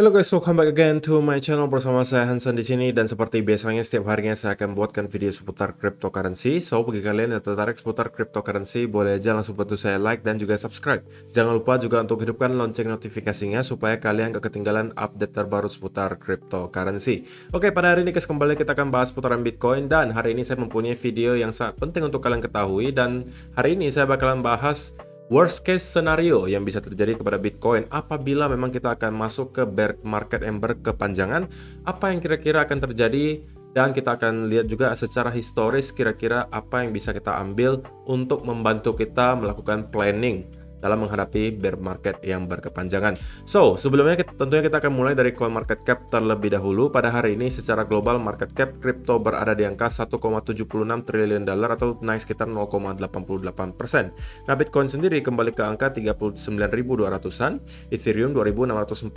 Hello guys, welcome back again to my channel bersama saya Hansen di sini dan seperti biasanya setiap harinya saya akan buatkan video seputar cryptocurrency. So bagi kalian yang tertarik seputar cryptocurrency, boleh aja langsung bantu saya like dan juga subscribe. Jangan lupa juga untuk hidupkan lonceng notifikasinya supaya kalian gak ketinggalan update terbaru seputar cryptocurrency. Oke, pada hari ini guys kembali kita akan bahas seputaran Bitcoin dan hari ini saya mempunyai video yang sangat penting untuk kalian ketahui dan hari ini saya bakalan bahas worst case scenario yang bisa terjadi kepada Bitcoin apabila memang kita akan masuk ke bear market yang berkepanjangan, apa yang kira-kira akan terjadi, dan kita akan lihat juga secara historis kira-kira apa yang bisa kita ambil untuk membantu kita melakukan planning dalam menghadapi bear market yang berkepanjangan. So, sebelumnya tentunya kita akan mulai dari CoinMarketCap terlebih dahulu. Pada hari ini secara global market cap kripto berada di angka 1,76 triliun dolar atau naik sekitar 0,88%. Nah, Bitcoin sendiri kembali ke angka 39.200-an, Ethereum 2.645,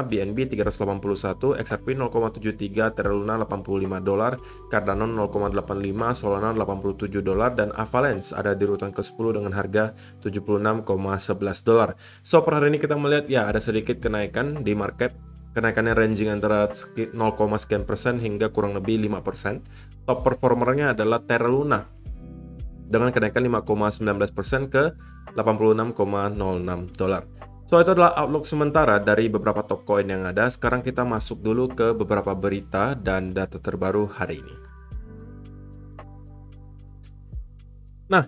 BNB 381, XRP 0,73, Terra Luna 85 dolar, Cardano 0,85, Solana 87 dolar, dan Avalanche ada di urutan ke-10 dengan harga 76,11 dolar. So per hari ini kita melihat ya ada sedikit kenaikan di market. Kenaikannya ranging antara 0, sekian persen hingga kurang lebih 5%. Top performernya adalah Terra Luna dengan kenaikan 5,19% ke 86,06 dolar. So itu adalah outlook sementara dari beberapa top coin yang ada. Sekarang kita masuk dulu ke beberapa berita dan data terbaru hari ini. Nah,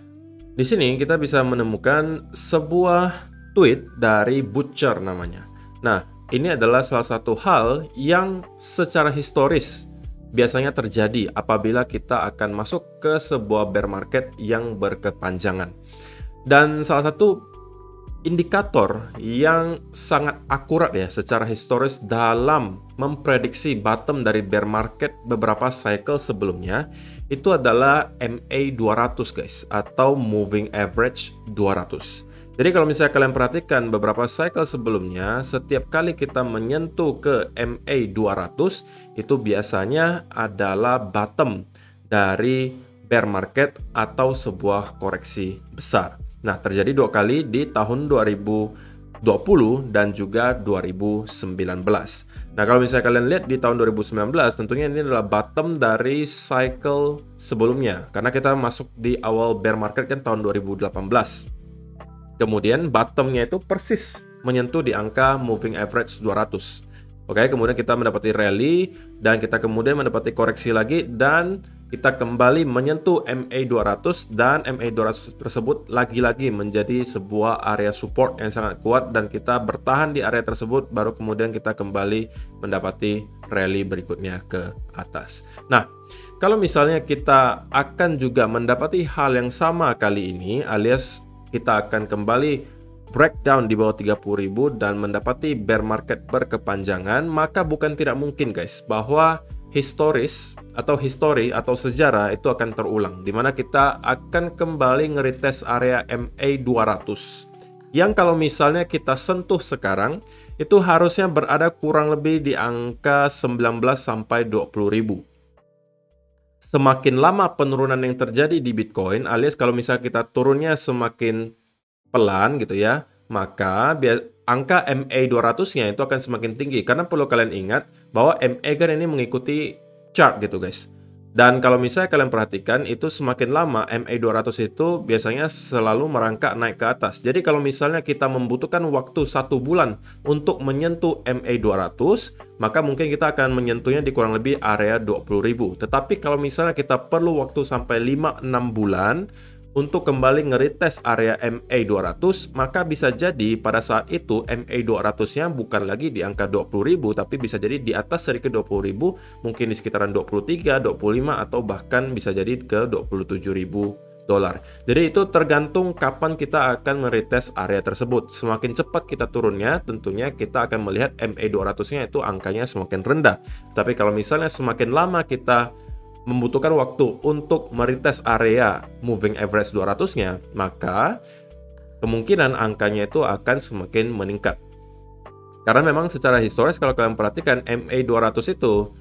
di sini kita bisa menemukan sebuah tweet dari Butcher namanya. Nah, ini adalah salah satu hal yang secara historis biasanya terjadi apabila kita akan masuk ke sebuah bear market yang berkepanjangan. Dan salah satu indikator yang sangat akurat ya secara historis dalam memprediksi bottom dari bear market beberapa cycle sebelumnya itu adalah MA200 guys, atau Moving Average 200. Jadi kalau misalnya kalian perhatikan beberapa cycle sebelumnya, setiap kali kita menyentuh ke MA200 itu biasanya adalah bottom dari bear market atau sebuah koreksi besar. Nah, terjadi dua kali di tahun 2020 dan juga 2019. Nah, kalau misalnya kalian lihat di tahun 2019, tentunya ini adalah bottom dari cycle sebelumnya. Karena kita masuk di awal bear market kan tahun 2018. Kemudian bottomnya itu persis menyentuh di angka moving average 200. Oke, kemudian kita mendapati rally dan kita kemudian mendapati koreksi lagi dan kita kembali menyentuh MA200 dan MA200 tersebut lagi-lagi menjadi sebuah area support yang sangat kuat dan kita bertahan di area tersebut baru kemudian kita kembali mendapati rally berikutnya ke atas. Nah, kalau misalnya kita akan juga mendapati hal yang sama kali ini alias kita akan kembali breakdown di bawah 30.000 dan mendapati bear market berkepanjangan, maka bukan tidak mungkin guys bahwa historis atau history atau sejarah itu akan terulang di mana kita akan kembali ngeretest area MA200 yang kalau misalnya kita sentuh sekarang itu harusnya berada kurang lebih di angka 19 sampai 20.000. Semakin lama penurunan yang terjadi di Bitcoin alias kalau misalnya kita turunnya semakin pelan gitu ya, maka angka MA200-nya itu akan semakin tinggi. Karena perlu kalian ingat bahwa MA kan ini mengikuti chart gitu guys. Dan kalau misalnya kalian perhatikan itu semakin lama MA200 itu biasanya selalu merangkak naik ke atas. Jadi kalau misalnya kita membutuhkan waktu 1 bulan untuk menyentuh MA200, maka mungkin kita akan menyentuhnya di kurang lebih area 20.000. Tetapi kalau misalnya kita perlu waktu sampai 5-6 bulan untuk kembali ngeretest area MA200, maka bisa jadi pada saat itu MA200-nya bukan lagi di angka 20.000, tapi bisa jadi di atas sedikit 20.000, mungkin di sekitaran 23, 25, atau bahkan bisa jadi ke 27.000 dolar. Jadi itu tergantung kapan kita akan meretest area tersebut. Semakin cepat kita turunnya, tentunya kita akan melihat MA200-nya itu angkanya semakin rendah. Tapi kalau misalnya semakin lama kita membutuhkan waktu untuk meretest area moving average 200-nya, maka kemungkinan angkanya itu akan semakin meningkat. Karena memang secara historis kalau kalian perhatikan MA200 itu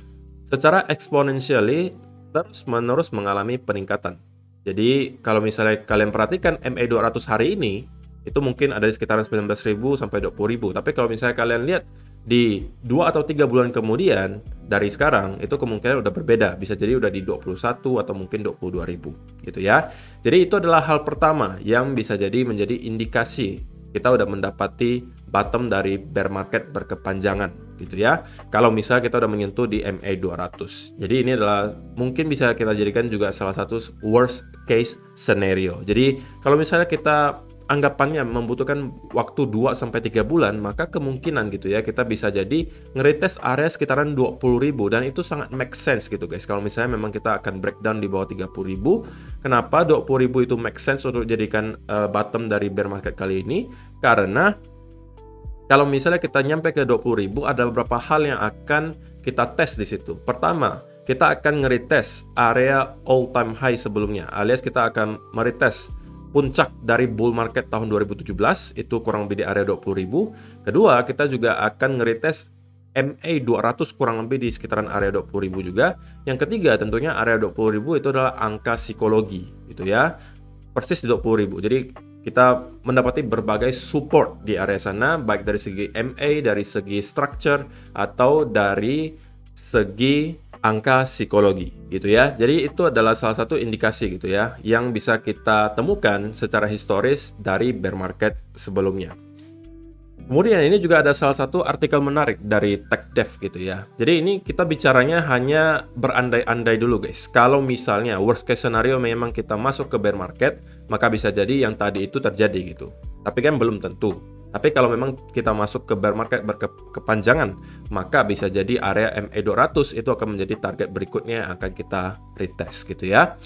secara exponentially terus-menerus mengalami peningkatan. Jadi kalau misalnya kalian perhatikan MA200 hari ini itu mungkin ada di sekitaran 19.000 sampai 20.000. Tapi kalau misalnya kalian lihat di 2 atau 3 bulan kemudian dari sekarang itu kemungkinan udah berbeda, bisa jadi udah di 21 atau mungkin 22.000 gitu ya. Jadi itu adalah hal pertama yang bisa jadi menjadi indikasi kita udah mendapati bottom dari bear market berkepanjangan gitu ya. Kalau misal kita udah menyentuh di MA 200. Jadi ini adalah mungkin bisa kita jadikan juga salah satu worst case scenario. Jadi kalau misalnya kita anggapannya membutuhkan waktu 2 sampai 3 bulan, maka kemungkinan gitu ya kita bisa jadi ngeretest area sekitaran 20.000 dan itu sangat make sense gitu guys. Kalau misalnya memang kita akan breakdown di bawah 30.000, kenapa 20.000 itu make sense untuk jadikan bottom dari bear market kali ini? Karena kalau misalnya kita nyampe ke 20.000, ada beberapa hal yang akan kita tes di situ. Pertama, kita akan ngeretest area all time high sebelumnya, alias kita akan meretest puncak dari bull market tahun 2017, itu kurang lebih di area 20.000. Kedua, kita juga akan ngeretest MA 200 kurang lebih di sekitaran area 20.000 juga. Yang ketiga, tentunya area 20.000 itu adalah angka psikologi gitu ya. Persis di 20.000. Jadi kita mendapati berbagai support di area sana, baik dari segi MA, dari segi structure, atau dari segi angka psikologi gitu ya. Jadi itu adalah salah satu indikasi gitu ya yang bisa kita temukan secara historis dari bear market sebelumnya. Kemudian ini juga ada salah satu artikel menarik dari TechDev gitu ya. Jadi ini kita bicaranya hanya berandai-andai dulu guys. Kalau misalnya worst case scenario memang kita masuk ke bear market, maka bisa jadi yang tadi itu terjadi gitu. Tapi kan belum tentu. Tapi kalau memang kita masuk ke bear market berkepanjangan, maka bisa jadi area MA 200 itu akan menjadi target berikutnya yang akan kita retest gitu ya.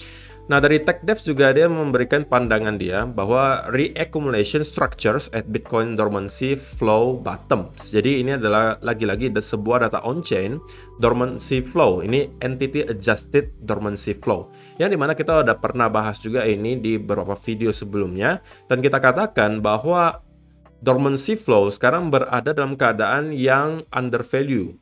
Nah, dari TechDev juga dia memberikan pandangan dia bahwa reaccumulation structures at Bitcoin dormancy flow bottoms. Jadi ini adalah lagi-lagi sebuah data on-chain dormancy flow. Ini entity adjusted dormancy flow. Yang dimana kita udah pernah bahas juga ini di beberapa video sebelumnya. Dan kita katakan bahwa dormancy flow sekarang berada dalam keadaan yang undervalue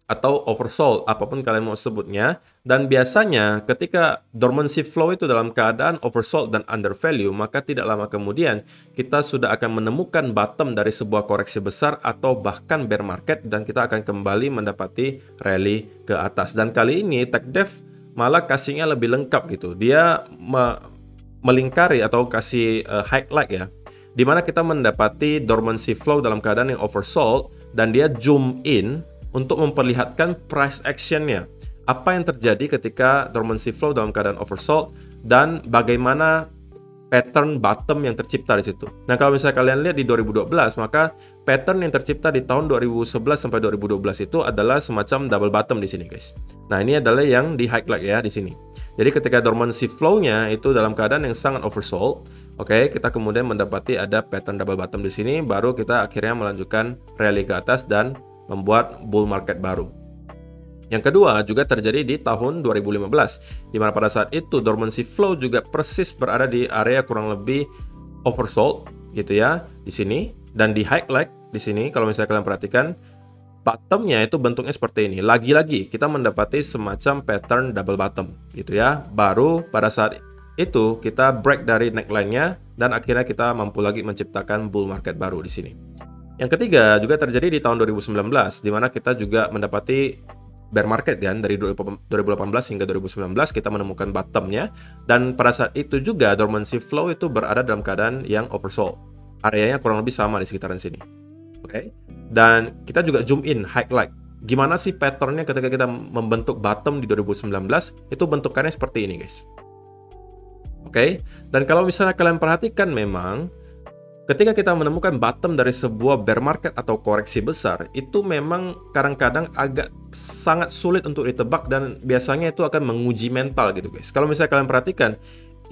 atau oversold, apapun kalian mau sebutnya. Dan biasanya ketika dormancy flow itu dalam keadaan oversold dan undervalue, maka tidak lama kemudian kita sudah akan menemukan bottom dari sebuah koreksi besar atau bahkan bear market, dan kita akan kembali mendapati rally ke atas. Dan kali ini TechDev malah kasihnya lebih lengkap gitu. Dia melingkari atau kasih highlight ya, di mana kita mendapati dormancy flow dalam keadaan yang oversold, dan dia zoom in untuk memperlihatkan price actionnya. Apa yang terjadi ketika dormancy flow dalam keadaan oversold dan bagaimana pattern bottom yang tercipta di situ. Nah, kalau misalnya kalian lihat di 2012, maka pattern yang tercipta di tahun 2011 sampai 2012 itu adalah semacam double bottom di sini, guys. Nah, ini adalah yang di highlight ya di sini. Jadi ketika dormancy flow-nya itu dalam keadaan yang sangat oversold, oke, kita kemudian mendapati ada pattern double bottom di sini, baru kita akhirnya melanjutkan rally ke atas dan membuat bull market baru. Yang kedua juga terjadi di tahun 2015, di mana pada saat itu dormancy flow juga persis berada di area kurang lebih oversold gitu ya di sini, dan di highlight di sini kalau misalnya kalian perhatikan bottomnya itu bentuknya seperti ini. Lagi-lagi kita mendapati semacam pattern double bottom gitu ya. Baru pada saat itu kita break dari neckline-nya dan akhirnya kita mampu lagi menciptakan bull market baru di sini. Yang ketiga juga terjadi di tahun 2019, di mana kita juga mendapati bear market kan, dari 2018 hingga 2019 kita menemukan bottomnya, dan pada saat itu juga dormancy flow itu berada dalam keadaan yang oversold. Areanya kurang lebih sama di sekitaran sini. Oke. Dan kita juga zoom in highlight. Gimana sih patternnya ketika kita membentuk bottom di 2019? Itu bentukannya seperti ini, guys. Oke. Dan kalau misalnya kalian perhatikan memang ketika kita menemukan bottom dari sebuah bear market atau koreksi besar, itu memang kadang-kadang agak sangat sulit untuk ditebak dan biasanya itu akan menguji mental gitu guys. Kalau misalnya kalian perhatikan,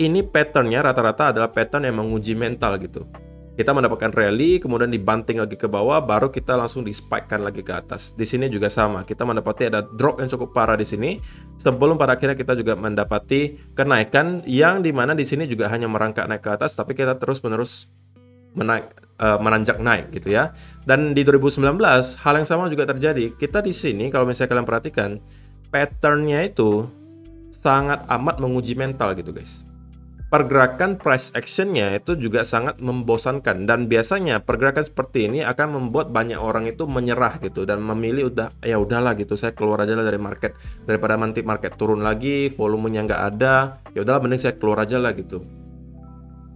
ini patternnya rata-rata adalah pattern yang menguji mental gitu. Kita mendapatkan rally, kemudian dibanting lagi ke bawah, baru kita langsung di-spike-kan lagi ke atas. Di sini juga sama, kita mendapati ada drop yang cukup parah di sini, sebelum pada akhirnya kita juga mendapati kenaikan yang dimana di sini juga hanya merangkak naik ke atas, tapi kita terus-menerus menanjak naik gitu ya. Dan di 2019 hal yang sama juga terjadi. Kita di sini kalau misalnya kalian perhatikan patternnya itu sangat amat menguji mental gitu guys. pergerakan price action-nya itu juga sangat membosankan, dan biasanya pergerakan seperti ini akan membuat banyak orang itu menyerah gitu dan memilih udah ya udahlah gitu, saya keluar aja lah dari market daripada nanti market turun lagi, volumenya nggak ada, ya udahlah mending saya keluar aja lah gitu.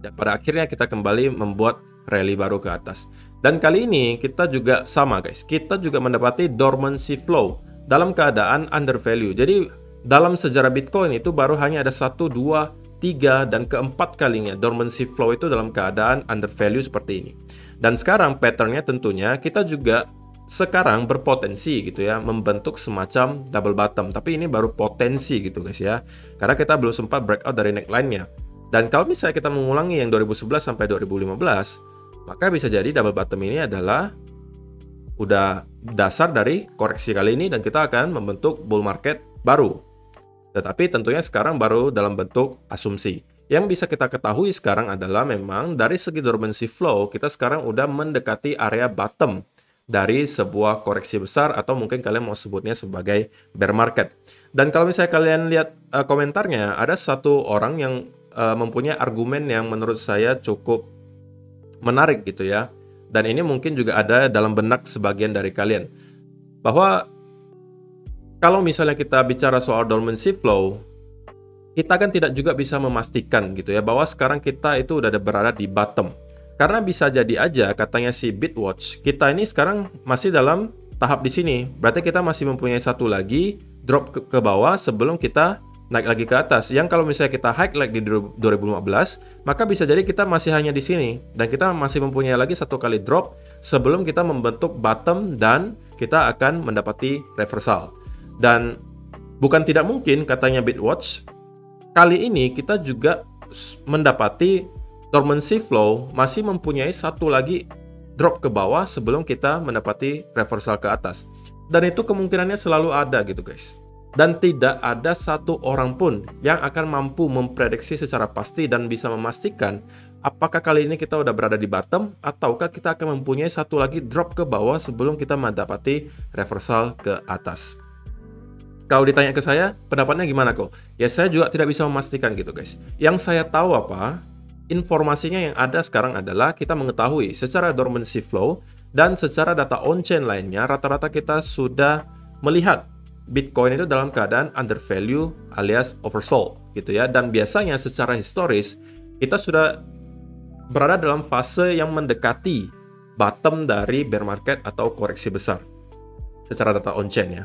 Dan pada akhirnya kita kembali membuat rally baru ke atas. Dan kali ini kita juga sama guys, kita juga mendapati dormancy flow dalam keadaan undervalue. Jadi dalam sejarah Bitcoin itu baru hanya ada 1, 2, 3, dan keempat kalinya dormancy flow itu dalam keadaan undervalue seperti ini. Dan sekarang patternnya tentunya kita juga sekarang berpotensi gitu ya, membentuk semacam double bottom. Tapi ini baru potensi gitu guys ya, karena kita belum sempat breakout dari neckline-nya. Dan kalau misalnya kita mengulangi yang 2011 sampai 2015, maka bisa jadi double bottom ini adalah udah dasar dari koreksi kali ini dan kita akan membentuk bull market baru. Tetapi tentunya sekarang baru dalam bentuk asumsi. Yang bisa kita ketahui sekarang adalah memang dari segi dormancy flow, kita sekarang udah mendekati area bottom dari sebuah koreksi besar, atau mungkin kalian mau sebutnya sebagai bear market. Dan kalau misalnya kalian lihat komentarnya, ada satu orang yang mempunyai argumen yang menurut saya cukup menarik gitu ya. Dan ini mungkin juga ada dalam benak sebagian dari kalian, bahwa kalau misalnya kita bicara soal dormancy flow, kita kan tidak juga bisa memastikan gitu ya bahwa sekarang kita itu udah berada di bottom. Karena bisa jadi aja katanya si Bitwatch, kita ini sekarang masih dalam tahap di sini. Berarti kita masih mempunyai satu lagi drop ke bawah sebelum kita naik lagi ke atas. Yang kalau misalnya kita high like di 2015, maka bisa jadi kita masih hanya di sini dan kita masih mempunyai lagi satu kali drop sebelum kita membentuk bottom dan kita akan mendapati reversal. Dan bukan tidak mungkin katanya Bitwatch, kali ini kita juga mendapati dormancy flow masih mempunyai satu lagi drop ke bawah sebelum kita mendapati reversal ke atas. Dan itu kemungkinannya selalu ada gitu guys. Dan tidak ada satu orang pun yang akan mampu memprediksi secara pasti dan bisa memastikan apakah kali ini kita udah berada di bottom ataukah kita akan mempunyai satu lagi drop ke bawah sebelum kita mendapati reversal ke atas. Kalau ditanya ke saya, pendapatnya gimana kok? Ya saya juga tidak bisa memastikan gitu guys. Yang saya tahu apa, informasinya yang ada sekarang adalah kita mengetahui secara dormancy flow dan secara data on-chain lainnya, rata-rata kita sudah melihat Bitcoin itu dalam keadaan undervalue alias oversold gitu ya. Dan biasanya secara historis, kita sudah berada dalam fase yang mendekati bottom dari bear market atau koreksi besar secara data on-chain ya.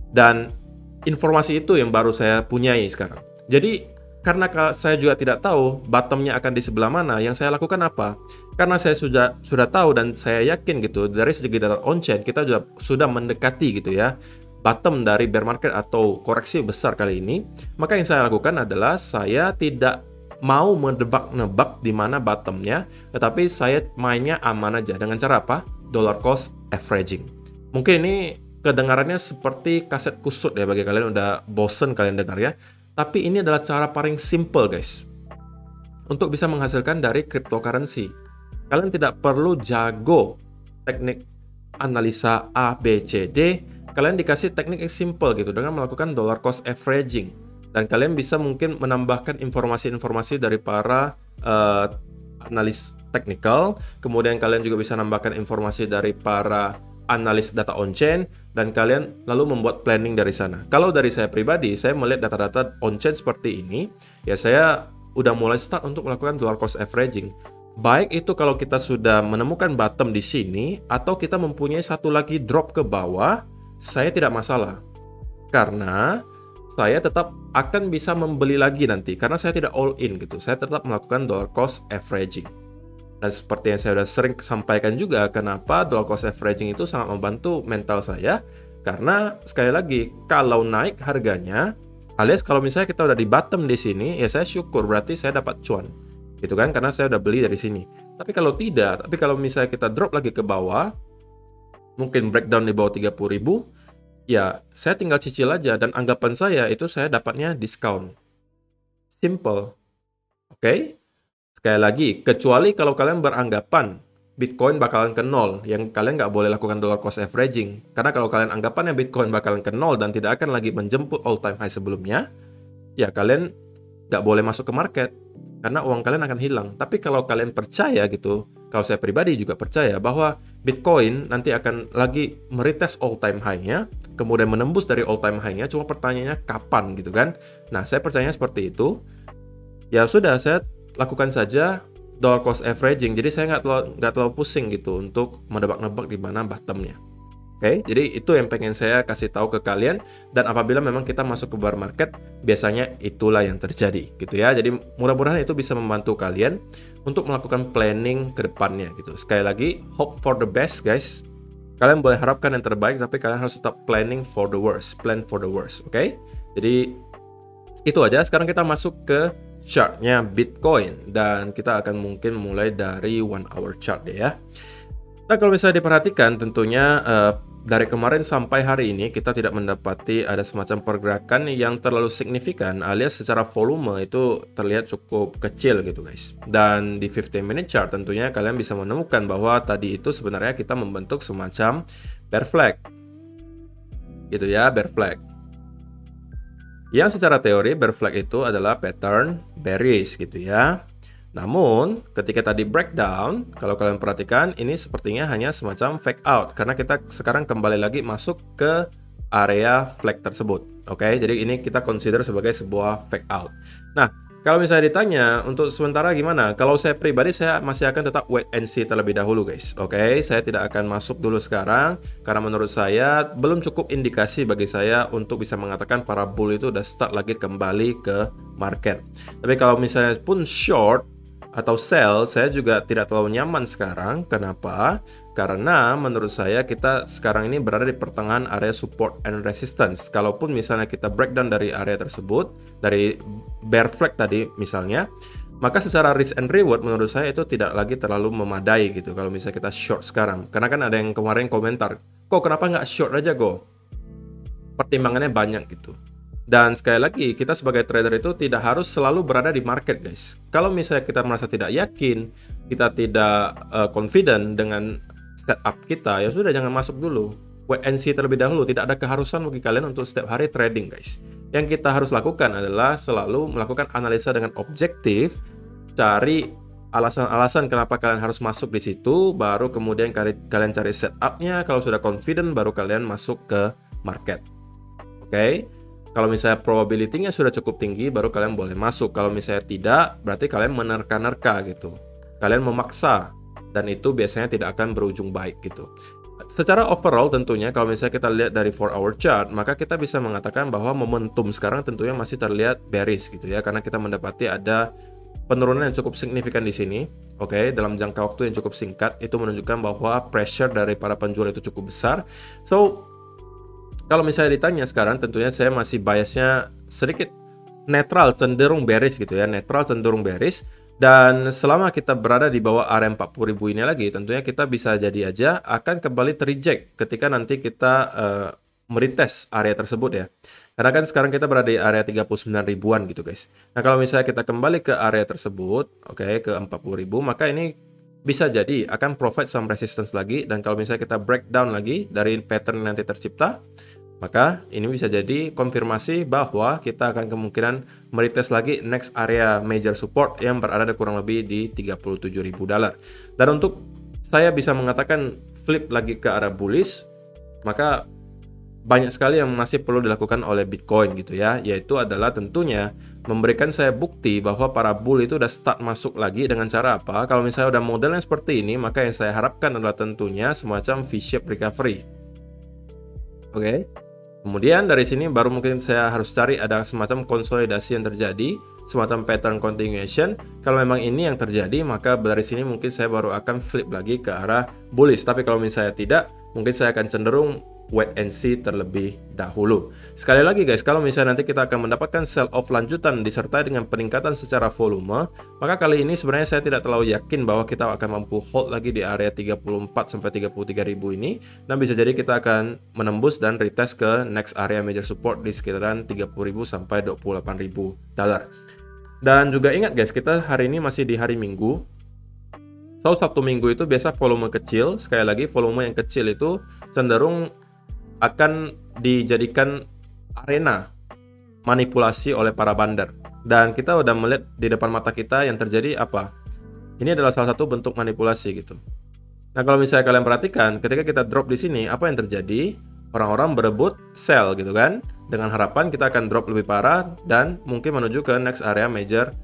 Dan informasi itu yang baru saya punyai sekarang. Jadi karena saya juga tidak tahu bottomnya akan di sebelah mana, yang saya lakukan apa? Karena saya sudah tahu dan saya yakin gitu dari segi data on-chain kita sudah mendekati gitu ya bottom dari bear market atau koreksi besar kali ini, maka yang saya lakukan adalah saya tidak mau menebak-nebak di mana bottomnya, tetapi saya mainnya aman aja. Dengan cara apa? Dollar cost averaging. Mungkin ini kedengarannya seperti kaset kusut ya bagi kalian, udah bosen kalian dengar ya. Tapi ini adalah cara paling simple guys untuk bisa menghasilkan dari cryptocurrency. Kalian tidak perlu jago teknik analisa A, B, C, D. Kalian dikasih teknik yang simple gitu dengan melakukan dollar cost averaging. Dan kalian bisa mungkin menambahkan informasi-informasi dari para analis technical. Kemudian kalian juga bisa menambahkan informasi dari para analis data on-chain, dan kalian lalu membuat planning dari sana. Kalau dari saya pribadi, saya melihat data-data on-chain seperti ini, ya saya udah mulai start untuk melakukan dollar cost averaging. Baik itu kalau kita sudah menemukan bottom di sini, atau kita mempunyai satu lagi drop ke bawah, saya tidak masalah. Karena saya tetap akan bisa membeli lagi nanti, karena saya tidak all in gitu. Saya tetap melakukan dollar cost averaging. Dan seperti yang saya sudah sering sampaikan juga, kenapa dollar cost averaging itu sangat membantu mental saya. Karena sekali lagi, kalau naik harganya, alias kalau misalnya kita udah di bottom di sini, ya saya syukur berarti saya dapat cuan. Gitu kan, karena saya udah beli dari sini. Tapi kalau tidak, tapi kalau misalnya kita drop lagi ke bawah, mungkin breakdown di bawah 30.000, ya saya tinggal cicil aja, dan anggapan saya itu saya dapatnya diskon. Simple. Oke? Sekali lagi, kecuali kalau kalian beranggapan Bitcoin bakalan ke nol, yang kalian nggak boleh lakukan dollar cost averaging. Karena kalau kalian anggapannya Bitcoin bakalan ke nol dan tidak akan lagi menjemput all time high sebelumnya, ya kalian nggak boleh masuk ke market karena uang kalian akan hilang. Tapi kalau kalian percaya gitu, kalau saya pribadi juga percaya bahwa Bitcoin nanti akan lagi meretest all time high-nya, kemudian menembus dari all time high-nya, cuma pertanyaannya kapan gitu kan. Nah, saya percaya seperti itu. Ya sudah, saya lakukan saja dollar cost averaging. Jadi saya nggak terlalu pusing gitu untuk menebak-nebak di mana bottom-nya. Oke, jadi itu yang pengen saya kasih tahu ke kalian. Dan apabila memang kita masuk ke bear market, biasanya itulah yang terjadi gitu ya. Jadi mudah-mudahan itu bisa membantu kalian untuk melakukan planning ke depannya gitu. Sekali lagi, hope for the best guys. Kalian boleh harapkan yang terbaik, tapi kalian harus tetap planning for the worst. Plan for the worst, oke? Jadi itu aja. Sekarang kita masuk ke chartnya Bitcoin. Dan kita akan mungkin mulai dari 1 hour chart ya. Nah, kalau misalnya diperhatikan tentunya dari kemarin sampai hari ini kita tidak mendapati ada semacam pergerakan yang terlalu signifikan, alias secara volume itu terlihat cukup kecil gitu guys. Dan di 15 minute chart tentunya kalian bisa menemukan bahwa tadi itu sebenarnya kita membentuk semacam bear flag gitu ya, bear flag. Yang secara teori bear flag itu adalah pattern bearish gitu ya. Namun, ketika tadi breakdown, kalau kalian perhatikan, ini sepertinya hanya semacam fake out. Karena kita sekarang kembali lagi masuk ke area flag tersebut. Oke, jadi ini kita consider sebagai sebuah fake out. Nah, kalau misalnya ditanya, untuk sementara gimana? Kalau saya pribadi, saya masih akan tetap wait and see terlebih dahulu guys. Oke, saya tidak akan masuk dulu sekarang. Karena menurut saya, belum cukup indikasi bagi saya untuk bisa mengatakan para bull itu udah start lagi kembali ke market. Tapi kalau misalnya pun short, atau sell, saya juga tidak terlalu nyaman sekarang. Kenapa? Karena menurut saya kita sekarang ini berada di pertengahan area support and resistance. Kalaupun misalnya kita breakdown dari area tersebut, dari bear flag tadi misalnya, maka secara risk and reward menurut saya itu tidak lagi terlalu memadai gitu kalau misalnya kita short sekarang. Karena kan ada yang kemarin komentar, kok kenapa nggak short aja go? Pertimbangannya banyak gitu. Dan sekali lagi, kita sebagai trader itu tidak harus selalu berada di market guys. Kalau misalnya kita merasa tidak yakin, kita tidak confident dengan setup kita, ya sudah jangan masuk dulu. Wait and see terlebih dahulu. Tidak ada keharusan bagi kalian untuk setiap hari trading guys. Yang kita harus lakukan adalah selalu melakukan analisa dengan objektif, cari alasan-alasan kenapa kalian harus masuk di situ, baru kemudian kalian cari setupnya. Kalau sudah confident, baru kalian masuk ke market. Oke? Kalau misalnya probability-nya sudah cukup tinggi, baru kalian boleh masuk. Kalau misalnya tidak, berarti kalian menerka-nerka gitu. Kalian memaksa, dan itu biasanya tidak akan berujung baik gitu. Secara overall tentunya, kalau misalnya kita lihat dari 4 hour chart, maka kita bisa mengatakan bahwa momentum sekarang tentunya masih terlihat bearish gitu ya. Karena kita mendapati ada penurunan yang cukup signifikan di sini. Oke, dalam jangka waktu yang cukup singkat, itu menunjukkan bahwa pressure dari para penjual itu cukup besar. So, kalau misalnya ditanya sekarang, tentunya saya masih biasnya sedikit netral, cenderung bearish gitu ya. Netral, cenderung bearish. Dan selama kita berada di bawah area 40.000 ini lagi, tentunya kita bisa jadi aja akan kembali terreject ketika nanti kita meretest area tersebut ya. Karena kan sekarang kita berada di area 39 ribuan gitu guys. Nah, kalau misalnya kita kembali ke area tersebut, oke, ke 40.000, maka ini bisa jadi akan provide some resistance lagi. Dan kalau misalnya kita breakdown lagi dari pattern nanti tercipta, maka ini bisa jadi konfirmasi bahwa kita akan kemungkinan meretest lagi next area major support yang berada di kurang lebih di $37.000. Dan untuk saya bisa mengatakan flip lagi ke arah bullish, maka banyak sekali yang masih perlu dilakukan oleh Bitcoin gitu ya, yaitu adalah tentunya memberikan saya bukti bahwa para bull itu udah start masuk lagi. Dengan cara apa? Kalau misalnya udah modelnya seperti ini, maka yang saya harapkan adalah tentunya semacam V-shape recovery. Oke. Kemudian dari sini baru mungkin saya harus cari ada semacam konsolidasi yang terjadi, semacam pattern continuation. Kalau memang ini yang terjadi, maka dari sini mungkin saya baru akan flip lagi ke arah bullish. Tapi kalau misalnya tidak, mungkin saya akan cenderung wait and see terlebih dahulu. Sekali lagi guys, kalau misalnya nanti kita akan mendapatkan sell off lanjutan disertai dengan peningkatan secara volume, maka kali ini sebenarnya saya tidak terlalu yakin bahwa kita akan mampu hold lagi di area 34 sampai 33 ribu ini, dan bisa jadi kita akan menembus dan retest ke next area major support di sekitaran 30.000 sampai 28.000 dolar. Dan juga ingat guys, kita hari ini masih di hari Minggu. So, Sabtu Minggu itu biasa volume kecil. Sekali lagi, volume yang kecil itu cenderung akan dijadikan arena manipulasi oleh para bandar. dan kita udah melihat di depan mata kita yang terjadi apa. Ini adalah salah satu bentuk manipulasi gitu. Nah, kalau misalnya kalian perhatikan, ketika kita drop di sini, apa yang terjadi? Orang-orang berebut sell gitu kan, dengan harapan kita akan drop lebih parah dan mungkin menuju ke next area major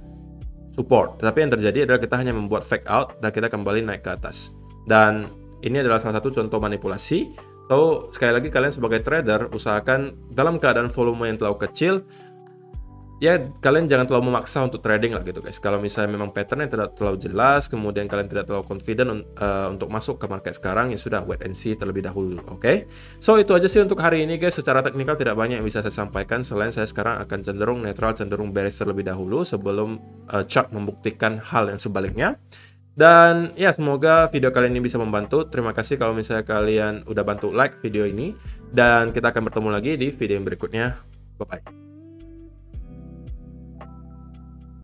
support. Tapi yang terjadi adalah kita hanya membuat fake out dan kita kembali naik ke atas. Dan ini adalah salah satu contoh manipulasi. So, sekali lagi kalian sebagai trader usahakan dalam keadaan volume yang terlalu kecil, ya kalian jangan terlalu memaksa untuk trading lah gitu guys. Kalau misalnya memang patternnya tidak terlalu jelas, kemudian kalian tidak terlalu confident untuk masuk ke market sekarang, ya sudah wait and see terlebih dahulu, oke? So itu aja sih untuk hari ini guys. Secara teknikal tidak banyak yang bisa saya sampaikan, selain saya sekarang akan cenderung netral, cenderung bearish terlebih dahulu sebelum chart membuktikan hal yang sebaliknya. Dan ya, semoga video kali ini bisa membantu. Terima kasih kalau misalnya kalian udah bantu like video ini, dan kita akan bertemu lagi di video yang berikutnya. Bye bye.